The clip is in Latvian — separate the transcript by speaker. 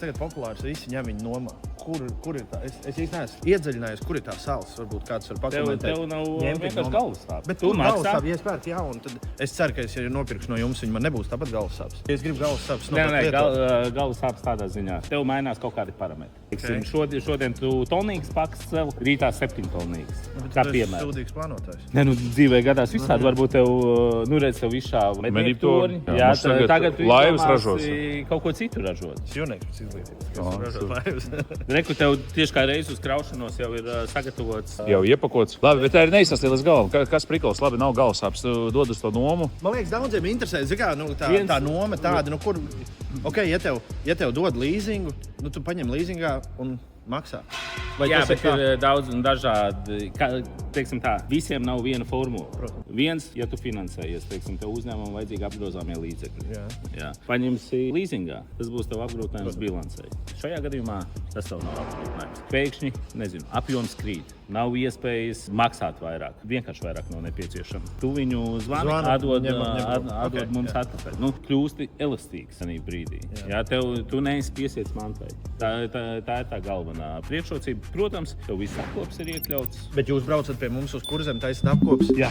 Speaker 1: Tagad populārs visi ņem viņu nomā. Kur ir tā? Es īsti neesmu iedziļinājies, kur ir tā salas. Varbūt kāds var pakomentēt.
Speaker 2: Tev nav vienkārši galvas sāp.
Speaker 1: Bet tu galvas sāp, ja es pērku jaunu, tad es ceru, ka es, ja nopirkšu no jums, viņi man nebūs tāpat galvas sāps. Ja es gribu galvas sāpes nopirkt lietot.
Speaker 2: Galvas sāpes tādā ziņā. Tev mainās kaut kādi parametri. Šodien tu tonīgs paks sev, rītā 7 tonīgs. Kā piemēram.
Speaker 1: Sūdīgs plānotājs.
Speaker 2: Dzīvē gadās visādi. Varbūt tev, redz, tev izšāva medītorni. Jā, tagad tu izdomāsi kaut ko citu ražot.
Speaker 1: Jūnieks izglītības.
Speaker 2: Reku, tev tieši kā reiz uz kraušanos jau ir sagatavots.
Speaker 3: Jau iepakots. Labi, bet tā ir neizsasties līdz galam. Kas prikals? Labi, nav galvas sāpes. Tu dod uz to nomu.
Speaker 1: Man liekas, daudziem interesē, tā noma tāda, kur, ja tev dod līzingu, tu paņem līzingā un maksā.
Speaker 2: Jā, bet ir daudz un dažādi. Teiksim tā, visiem nav viena formula. Viens, ja tu finansējies, teiksim, tev uzņēmumam vajadzīgi apgrozāmie līdzekļi. Jā. Paņemsi līzingā, tas būs tev apgrūtinājums bilancei. Šajā gadījumā tas tev nav apgrūtinājums. Pēkšņi, apjoms krīt. Nav iespējas maksāt vairāk. Vienkārši vairāk nav nepieciešams. Tu viņu zvani, atdod mums atpakaļ. Kļūsti elastīgs tajā brīdī. Jā, tu neesi piesiets mantai. Tā ir tā galvenā priekšrocība. Protams, tev viss apkops ir iekļauts.
Speaker 1: Bet jūs braucat pie mums uz kurzem, taisat apkops?
Speaker 2: Jā.